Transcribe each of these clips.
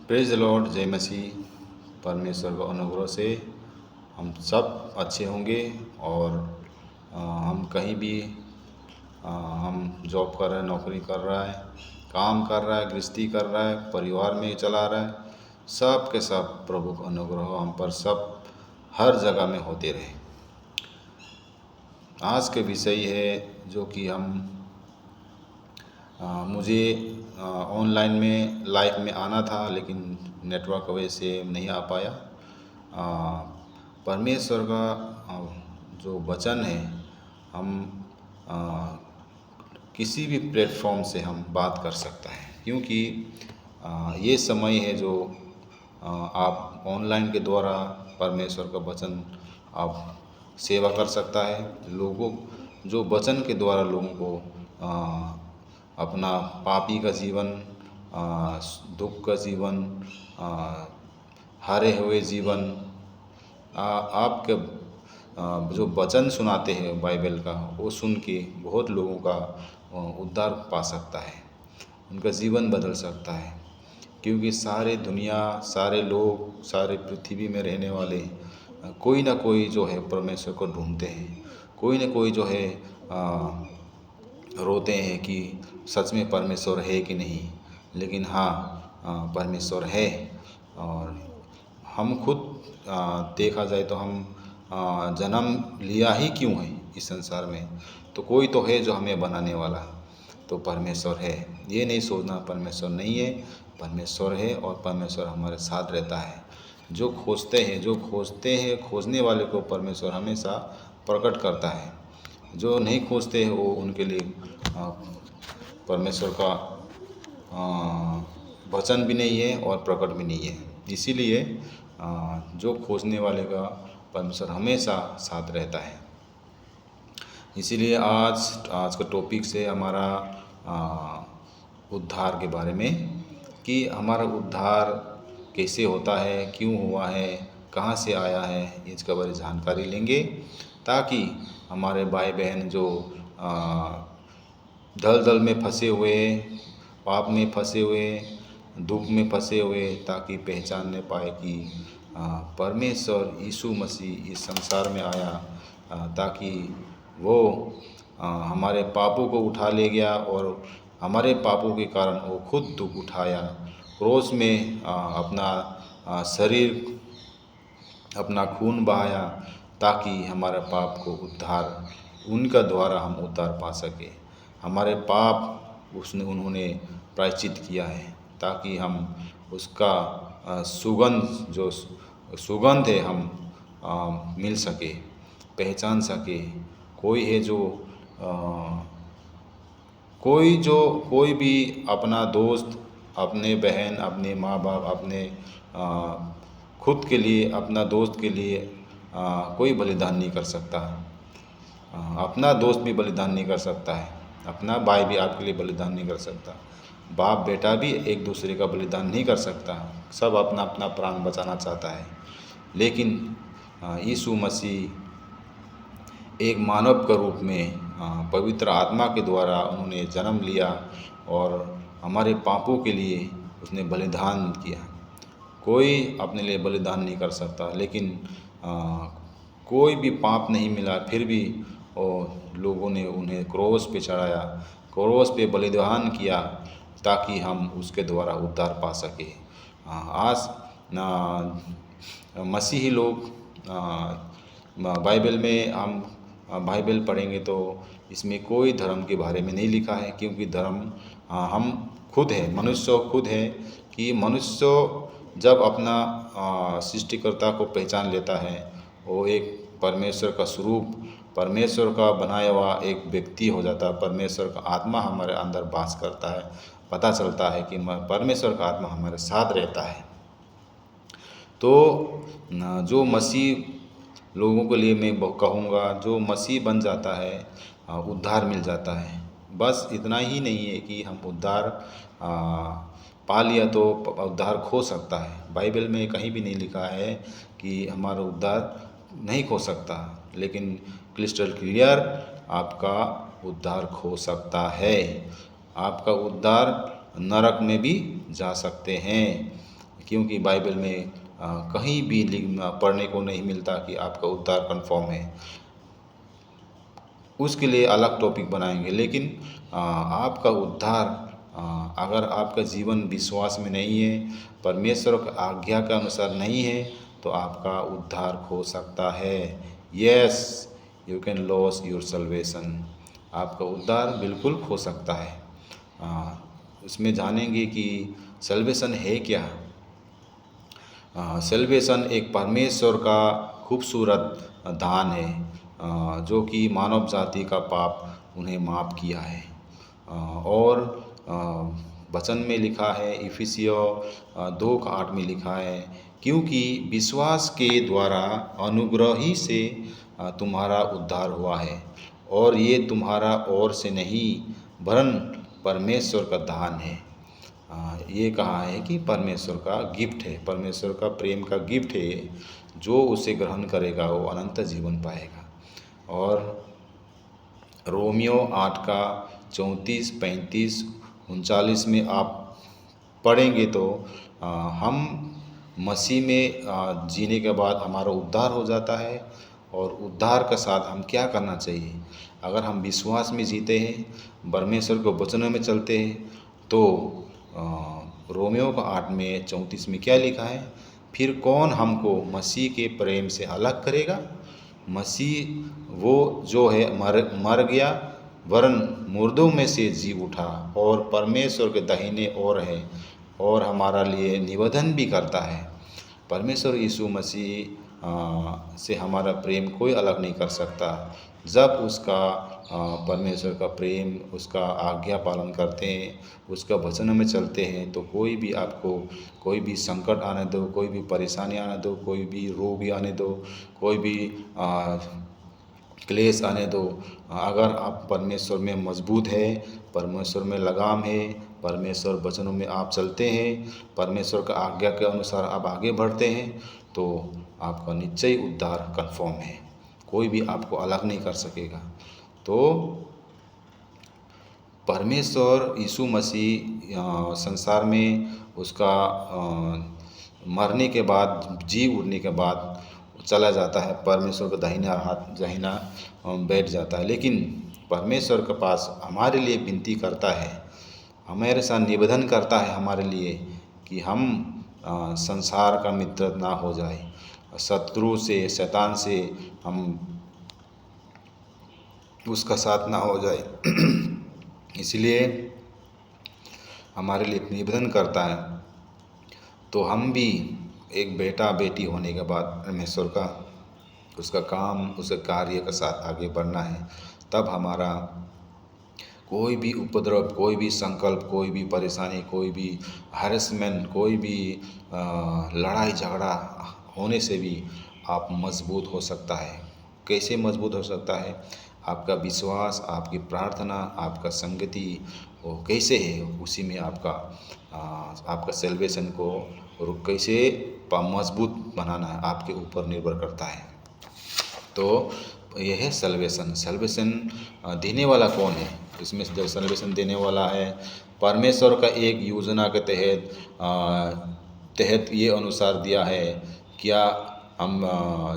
Praise the Lord. जय मसीह। परमेश्वर के अनुग्रह से हम सब अच्छे होंगे और हम कहीं भी हम जॉब कर रहे हैं, नौकरी कर रहा है, काम कर रहा है, गृहस्थी कर रहा है, परिवार में चला रहा है, सब के सब प्रभु का अनुग्रह हम पर सब हर जगह में होते रहे। आज के विषय है जो कि मुझे ऑनलाइन में लाइव में आना था, लेकिन नेटवर्क की वजह से नहीं आ पाया। परमेश्वर का जो वचन है, हम किसी भी प्लेटफॉर्म से हम बात कर सकते हैं, क्योंकि ये समय है जो आप ऑनलाइन के द्वारा परमेश्वर का वचन आप सेवा कर सकता है। लोगों जो वचन के द्वारा लोगों को अपना पापी का जीवन, दुख का जीवन, हारे हुए जीवन, आपके जो वचन सुनाते हैं बाइबल का, वो सुन के बहुत लोगों का उद्धार पा सकता है, उनका जीवन बदल सकता है। क्योंकि सारे दुनिया, सारे लोग, सारे पृथ्वी में रहने वाले कोई ना कोई जो है परमेश्वर को ढूंढते हैं, कोई ना कोई जो है रोते हैं कि सच में परमेश्वर है कि नहीं। लेकिन हाँ, परमेश्वर है। और हम खुद देखा जाए तो हम जन्म लिया ही क्यों है इस संसार में, तो कोई तो है जो हमें बनाने वाला, तो परमेश्वर है। ये नहीं सोचना परमेश्वर नहीं है, परमेश्वर है और परमेश्वर हमारे साथ रहता है। जो खोजते हैं, खोजने वाले को परमेश्वर हमेशा प्रकट करता है। जो नहीं खोजते हैं वो उनके लिए परमेश्वर का वचन भी नहीं है और प्रकट भी नहीं है। इसीलिए जो खोजने वाले का परमेश्वर हमेशा साथ रहता है। इसीलिए आज का टॉपिक से हमारा उद्धार के बारे में, कि हमारा उद्धार कैसे होता है, क्यों हुआ है, कहाँ से आया है, इसके बारे में जानकारी लेंगे, ताकि हमारे भाई बहन जो दलदल में फंसे हुए, पाप में फंसे हुए, दुख में फंसे हुए, ताकि पहचानने पाए कि परमेश्वर यीशु मसीह इस संसार में आया, ताकि वो हमारे पापों को उठा ले गया और हमारे पापों के कारण वो खुद दुख उठाया, क्रूस में अपना शरीर, अपना खून बहाया, ताकि हमारे पाप को उद्धार, उनका द्वारा हम उद्धार पा सके। हमारे पाप उन्होंने प्रायश्चित किया है, ताकि हम उसका सुगंध है हम मिल सके, पहचान सके। कोई है जो कोई भी अपना दोस्त, अपने बहन, अपने माँ बाप, अपने खुद के लिए, अपना दोस्त के लिए कोई बलिदान नहीं कर सकता। अपना दोस्त भी बलिदान नहीं कर सकता है, अपना भाई भी आपके लिए बलिदान नहीं कर सकता, बाप बेटा भी एक दूसरे का बलिदान नहीं कर सकता। सब अपना अपना प्राण बचाना चाहता है। लेकिन यीशु मसीह एक मानव के रूप में पवित्र आत्मा के द्वारा उन्होंने जन्म लिया और हमारे पापों के लिए उसने बलिदान किया। कोई अपने लिए बलिदान नहीं कर सकता, लेकिन कोई भी पाप नहीं मिला, फिर भी लोगों ने उन्हें क्रूस पे चढ़ाया, क्रूस पे बलिदान किया, ताकि हम उसके द्वारा उद्धार पा सके। आज मसीही लोग बाइबल में, हम बाइबल पढ़ेंगे तो इसमें कोई धर्म के बारे में नहीं लिखा है, क्योंकि धर्म हम खुद है, मनुष्य खुद है। कि मनुष्य जब अपना सृष्टिकर्ता को पहचान लेता है, वो एक परमेश्वर का स्वरूप, परमेश्वर का बनाया हुआ एक व्यक्ति हो जाता है। परमेश्वर का आत्मा हमारे अंदर वास करता है। पता चलता है कि परमेश्वर का आत्मा हमारे साथ रहता है। तो जो मसीह लोगों के लिए मैं कहूँगा, जो मसीह बन जाता है, उद्धार मिल जाता है। बस इतना ही नहीं है कि हम उद्धार पा लिया तो उद्धार खो सकता है। बाइबल में कहीं भी नहीं लिखा है कि हमारा उद्धार नहीं खो सकता, लेकिन क्रिस्टल क्लियर आपका उद्धार खो सकता है। आपका उद्धार नरक में भी जा सकते हैं। क्योंकि बाइबल में कहीं भी पढ़ने को नहीं मिलता कि आपका उद्धार कन्फर्म है। उसके लिए अलग टॉपिक बनाएंगे, लेकिन आपका उद्धार अगर आपका जीवन विश्वास में नहीं है, परमेश्वर की आज्ञा के अनुसार नहीं है, तो आपका उद्धार खो सकता है। Yes, you can loss your salvation. आपका उद्धार बिल्कुल खो सकता है। उसमें जानेंगे कि सल्वेशन है क्या। सल्वेशन एक परमेश्वर का खूबसूरत दान है, जो कि मानव जाति का पाप उन्हें माफ़ किया है। और वचन में लिखा है, इफिसियों 2:8 में लिखा है, क्योंकि विश्वास के द्वारा अनुग्रह ही से तुम्हारा उद्धार हुआ है, और ये तुम्हारा ओर से नहीं वरन परमेश्वर का दान है। ये कहा है कि परमेश्वर का गिफ्ट है, परमेश्वर का प्रेम का गिफ्ट है। जो उसे ग्रहण करेगा वो अनंत जीवन पाएगा। और रोमियो 8 का 34, 35, 39 में आप पढ़ेंगे तो हम मसीह में जीने के बाद हमारा उद्धार हो जाता है। और उद्धार के साथ हम क्या करना चाहिए? अगर हम विश्वास में जीते हैं, परमेश्वर के वचनों में चलते हैं, तो रोमियो का 8 में 34 में क्या लिखा है? फिर कौन हमको मसीह के प्रेम से अलग करेगा? मसीह वो जो है मर गया, वरन मुर्दों में से जी उठा और परमेश्वर के दाहिने ओर है, और हमारा लिए निवेदन भी करता है। परमेश्वर यीशु मसीह से हमारा प्रेम कोई अलग नहीं कर सकता। जब उसका परमेश्वर का प्रेम, उसका आज्ञा पालन करते हैं, उसका वचनों में चलते हैं, तो कोई भी आपको कोई भी संकट आने दो, कोई भी परेशानी आने दो, कोई भी रोग आने दो, कोई भी क्लेश आने दो, अगर आप परमेश्वर में मजबूत है, परमेश्वर में लगाम है, परमेश्वर वचनों में आप चलते हैं, परमेश्वर का आज्ञा के अनुसार आप आगे बढ़ते हैं, तो आपका निश्चय उद्धार कन्फर्म है। कोई भी आपको अलग नहीं कर सकेगा। तो परमेश्वर यीशु मसीह संसार में उसका मरने के बाद, जी उठने के बाद चला जाता है, परमेश्वर का दाहिना बैठ जाता है। लेकिन परमेश्वर के पास हमारे लिए विनती करता है, हमारे साथ निवेदन करता है हमारे लिए कि हम संसार का मित्र ना हो जाए, शत्रु से, शैतान से हम उसका साथ ना हो जाए। इसलिए हमारे लिए निवेदन करता है। तो हम भी एक बेटा बेटी होने के बाद परमेश्वर का उसका काम, उसके कार्य के साथ आगे बढ़ना है। तब हमारा कोई भी उपद्रव, कोई भी संकल्प, कोई भी परेशानी, कोई भी हैरेसमेंट, कोई भी लड़ाई झगड़ा होने से भी आप मजबूत हो सकता है। कैसे मजबूत हो सकता है? आपका विश्वास, आपकी प्रार्थना, आपका संगति वो कैसे है, उसी में आपका सेल्वेशन को कैसे मजबूत बनाना है आपके ऊपर निर्भर करता है। तो यह है सल्वेशन। सल्वेशन देने वाला कौन है? इसमें जो सल्वेशन देने वाला है, परमेश्वर का एक योजना के तहत ये अनुसार दिया है। क्या हम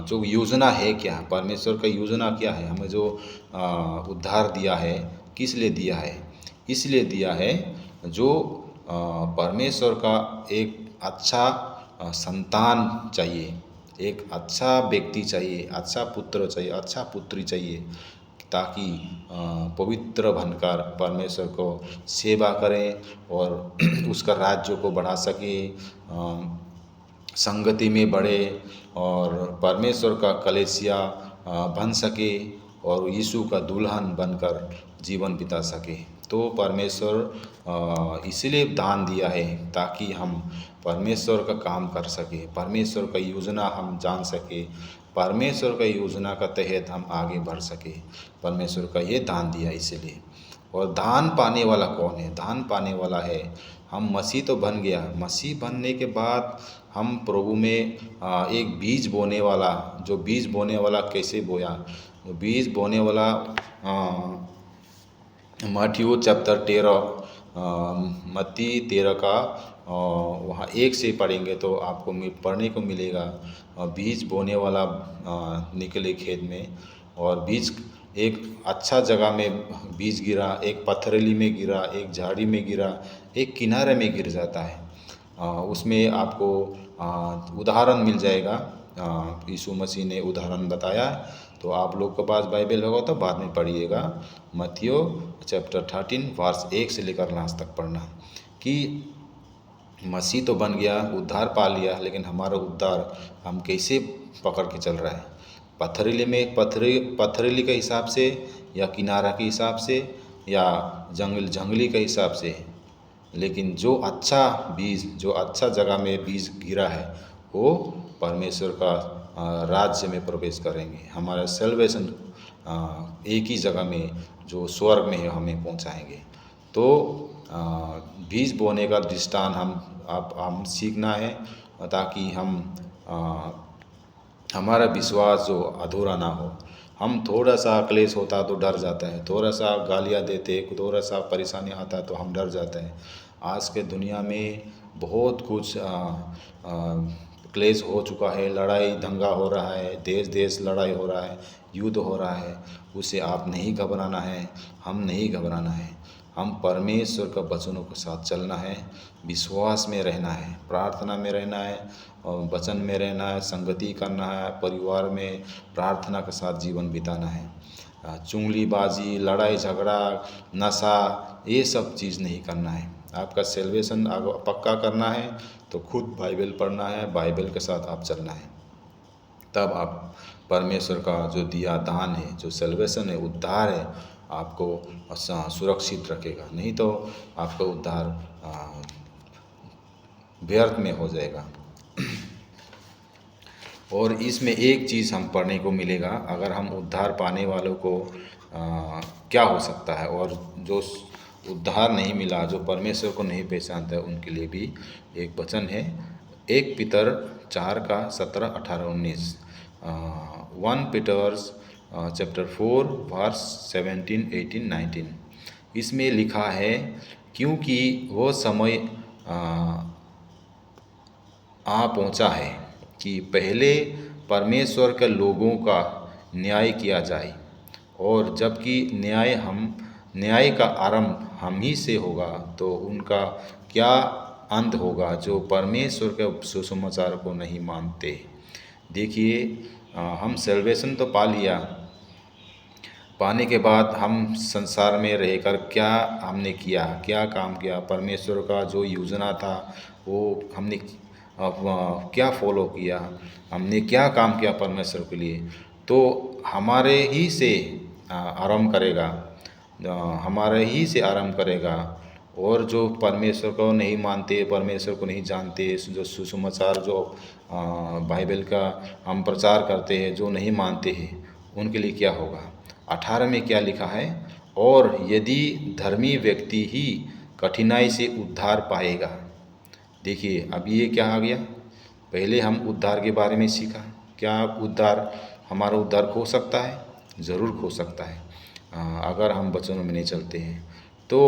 जो योजना है, क्या परमेश्वर का योजना क्या है? हमें जो उद्धार दिया है, किस लिए दिया है? इसलिए दिया है जो परमेश्वर का एक अच्छा संतान चाहिए, एक अच्छा व्यक्ति चाहिए, अच्छा पुत्र चाहिए, अच्छा पुत्री चाहिए, ताकि पवित्र बनकर परमेश्वर को सेवा करें और उसका राज्य को बढ़ा सके, संगति में बढ़े और परमेश्वर का कलीसिया बन सके और यीशु का दुल्हन बनकर जीवन बिता सके। तो परमेश्वर इसलिए दान दिया है ताकि हम परमेश्वर का काम कर सके, परमेश्वर का योजना हम जान सके, परमेश्वर का योजना का तहत हम आगे बढ़ सके। परमेश्वर का ये दान दिया इसलिए। और दान पाने वाला कौन है? दान पाने वाला है, हम मसीह तो बन गया, मसीह बनने के बाद हम प्रभु में एक बीज बोने वाला, जो बीज बोने वाला कैसे बोया? बीज बोने वाला मत्ती चैप्टर 13 मत्ती 13 का वहाँ 1 से पढ़ेंगे तो आपको पढ़ने को मिलेगा, बीज बोने वाला निकले खेत में, और बीज एक अच्छा जगह में बीज गिरा, एक पथरीली में गिरा, एक झाड़ी में गिरा, एक किनारे में गिर जाता है। उसमें आपको उदाहरण मिल जाएगा। यीशु मसीह ने उदाहरण बताया। तो आप लोग के पास बाइबल होगा तो बाद में पढ़िएगा, मत्थियो चैप्टर 13 वर्स 1 से लेकर लास्ट तक पढ़ना, कि मसीह तो बन गया, उद्धार पा लिया, लेकिन हमारा उद्धार हम कैसे पकड़ के चल रहा है? पथरीले में पथरीली के हिसाब से, या किनारा के हिसाब से, या जंगली के हिसाब से। लेकिन जो अच्छा बीज, जो अच्छा जगह में बीज गिरा है, वो परमेश्वर का राज्य में प्रवेश करेंगे। हमारा सेल्वेशन एक ही जगह में, जो स्वर्ग में है, हमें पहुंचाएंगे। तो बीज बोने का दृष्टांत हम सीखना है, ताकि हमारा विश्वास जो अधूरा ना हो। हम थोड़ा सा क्लेश होता तो डर जाता है, थोड़ा सा गालियाँ देते, थोड़ा सा परेशानी आता तो हम डर जाते हैं। आज के दुनिया में बहुत कुछ क्लेश हो चुका है, लड़ाई दंगा हो रहा है, देश देश लड़ाई हो रहा है, युद्ध हो रहा है। उससे आप नहीं घबराना है, हम नहीं घबराना है। हम परमेश्वर का वचनों के साथ चलना है, विश्वास में रहना है, प्रार्थना में रहना है, और वचन में रहना है, संगति करना है, परिवार में प्रार्थना के साथ जीवन बिताना है। चुगलीबाजी, लड़ाई झगड़ा, नशा, ये सब चीज़ नहीं करना है। आपका सेल्वेशन पक्का करना है तो खुद बाइबल पढ़ना है, बाइबल के साथ आप चलना है। तब आप परमेश्वर का जो दिया दान है, जो सेल्वेशन है, उद्धार है, आपको सुरक्षित रखेगा। नहीं तो आपका उद्धार व्यर्थ में हो जाएगा। और इसमें एक चीज़ हम पढ़ने को मिलेगा, अगर हम उद्धार पाने वालों को क्या हो सकता है, और जो उद्धार नहीं मिला, जो परमेश्वर को नहीं पहचानता है, उनके लिए भी एक वचन है, 1 पीतर 4 का 17, 18, 19। 1 पीटर चैप्टर 4 वर्स 17, 18, 19। इसमें लिखा है, क्योंकि वो समय आ पहुंचा है कि पहले परमेश्वर के लोगों का न्याय किया जाए, और जबकि न्याय का आरंभ हम ही से होगा, तो उनका क्या अंत होगा जो परमेश्वर के सुसमाचार को नहीं मानते। देखिए, हम सेल्वेशन तो पा लिया, पाने के बाद हम संसार में रहकर क्या हमने किया, क्या काम किया, परमेश्वर का जो योजना था वो हमने क्या फॉलो किया, हमने क्या काम किया परमेश्वर के लिए, तो हमारे ही से आरंभ करेगा, हमारे ही से आरंभ करेगा। और जो परमेश्वर को नहीं मानते, परमेश्वर को नहीं जानते, जो सुसमाचार जो बाइबल का हम प्रचार करते हैं, जो नहीं मानते हैं, उनके लिए क्या होगा। 18 में क्या लिखा है, और यदि धर्मी व्यक्ति ही कठिनाई से उद्धार पाएगा। देखिए, अब ये क्या आ गया, पहले हम उद्धार के बारे में सीखा, क्या हमारा उद्धार हो सकता है? ज़रूर हो सकता है, अगर हम वचनों में नहीं चलते हैं। तो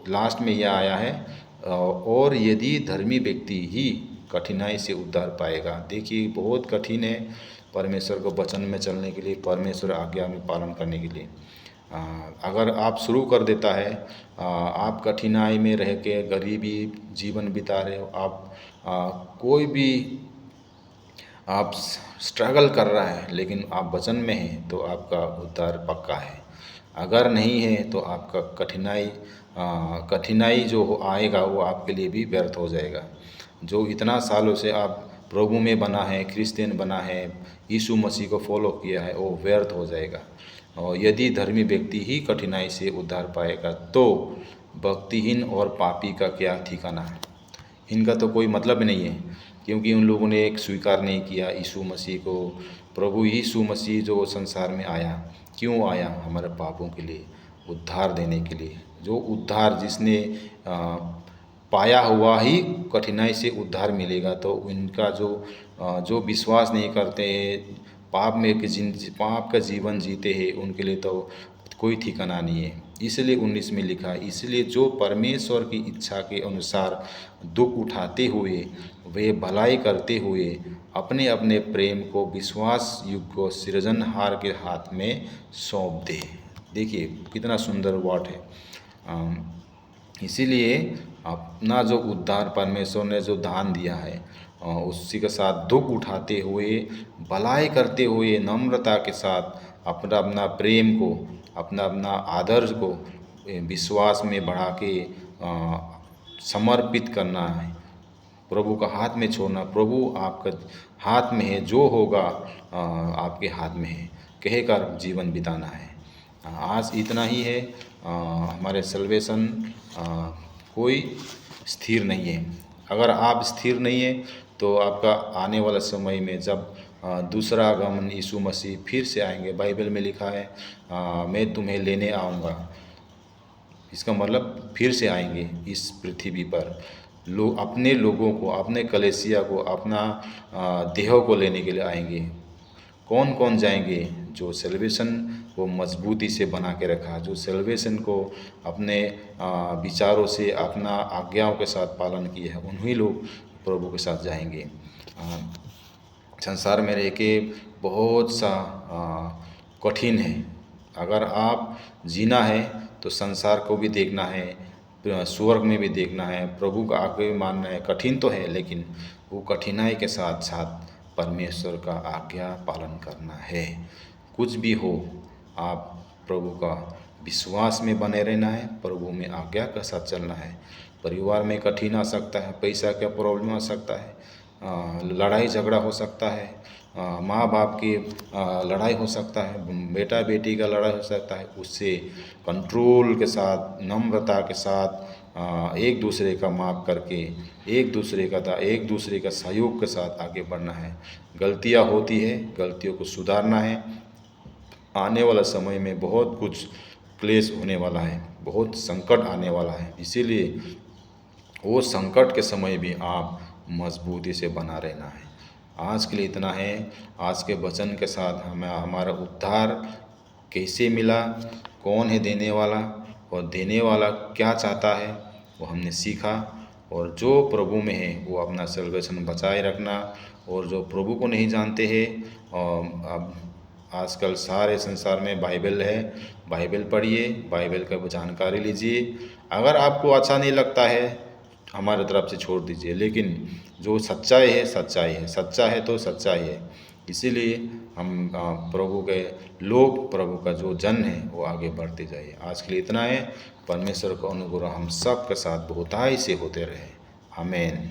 लास्ट में यह आया है, और यदि धर्मी व्यक्ति ही कठिनाई से उद्धार पाएगा। देखिए, बहुत कठिन है परमेश्वर को वचन में चलने के लिए, परमेश्वर आज्ञा में पालन करने के लिए। अगर आप शुरू कर देता है, आप कठिनाई में रह के गरीबी जीवन बिता रहे हो, आप कोई भी आप स्ट्रगल कर रहा है, लेकिन आप वचन में हैं, तो आपका उद्धार पक्का है। अगर नहीं है तो आपका कठिनाई जो आएगा वो आपके लिए भी व्यर्थ हो जाएगा। जो इतना सालों से आप प्रभु में बना है, क्रिश्चियन बना है, यीशु मसीह को फॉलो किया है, वो व्यर्थ हो जाएगा। और यदि धर्मी व्यक्ति ही कठिनाई से उद्धार पाएगा, तो भक्तिहीन और पापी का क्या ठिकाना है। इनका तो कोई मतलब नहीं है, क्योंकि उन लोगों ने एक स्वीकार नहीं किया यीशु मसीह को। प्रभु यीशु मसीह जो संसार में आया, क्यों आया? हमारे पापों के लिए, उद्धार देने के लिए। जो उद्धार जिसने पाया हुआ ही कठिनाई से उद्धार मिलेगा, तो इनका जो विश्वास नहीं करते हैं, पाप का जीवन जीते हैं, उनके लिए तो कोई ठिकाना नहीं है। इसलिए 19 में लिखा है, इसलिए जो परमेश्वर की इच्छा के अनुसार दुख उठाते हुए वे भलाई करते हुए अपने अपने प्रेम को विश्वास युक्त सृजनहार के हाथ में सौंप दे। देखिए कितना सुंदर वर्ड है। इसीलिए अपना जो उद्धार परमेश्वर ने जो दान दिया है उसी के साथ दुख उठाते हुए भलाई करते हुए नम्रता के साथ अपना अपना प्रेम को अपना अपना आदर्श को विश्वास में बढ़ा के समर्पित करना है, प्रभु का हाथ में छोड़ना। प्रभु आपका हाथ में है, जो होगा आपके हाथ में है कहकर जीवन बिताना है। आज इतना ही है। हमारे सल्वेशन कोई स्थिर नहीं है। अगर आप स्थिर नहीं है तो आपका आने वाला समय में जब दूसरा आगमन यीशु मसीह फिर से आएंगे, बाइबल में लिखा है मैं तुम्हें लेने आऊँगा। इसका मतलब फिर से आएंगे इस पृथ्वी पर अपने लोगों को, अपने कलीसिया को, अपना देह को लेने के लिए आएंगे। कौन कौन जाएंगे? जो सल्वेशन को मजबूती से बना के रखा, जो सल्वेशन को अपने विचारों से, अपना आज्ञाओं के साथ पालन किए है, उन्हीं लोग प्रभु के साथ जाएंगे। संसार में रह के बहुत सा कठिन है। अगर आप जीना है तो संसार को भी देखना है, स्वर्ग में भी देखना है, प्रभु का आज्ञा भी मानना है। कठिन तो है, लेकिन वो कठिनाई के साथ साथ परमेश्वर का आज्ञा पालन करना है। कुछ भी हो, आप प्रभु का विश्वास में बने रहना है, प्रभु में आज्ञा के साथ चलना है। परिवार में कठिन आ सकता है, पैसा का प्रॉब्लम आ सकता है, लड़ाई झगड़ा हो सकता है, माँ बाप की लड़ाई हो सकता है, बेटा बेटी का लड़ाई हो सकता है। उससे कंट्रोल के साथ, नम्रता के साथ एक दूसरे का माफ़ करके, एक दूसरे का सहयोग के साथ आगे बढ़ना है। गलतियाँ होती है, गलतियों को सुधारना है। आने वाला समय में बहुत कुछ क्लेश होने वाला है, बहुत संकट आने वाला है। इसीलिए वो संकट के समय भी आप मजबूती से बना रहना है। आज के लिए इतना है। आज के वचन के साथ हमें हमारा उद्धार कैसे मिला, कौन है देने वाला और देने वाला क्या चाहता है, वो हमने सीखा। और जो प्रभु में है वो अपना सल्वेशन बचाए रखना, और जो प्रभु को नहीं जानते हैं, अब आजकल सारे संसार में बाइबल है, बाइबल पढ़िए, बाइबल का जानकारी लीजिए। अगर आपको अच्छा नहीं लगता है हमारे तरफ से छोड़ दीजिए, लेकिन जो सच्चाई है सच्चाई है, सच्चा है तो सच्चाई है। इसीलिए हम प्रभु के लोग, प्रभु का जो जन है वो आगे बढ़ते जाइए। आज के लिए इतना है। परमेश्वर का अनुग्रह हम सब के साथ बहुताई से होते रहे। आमीन।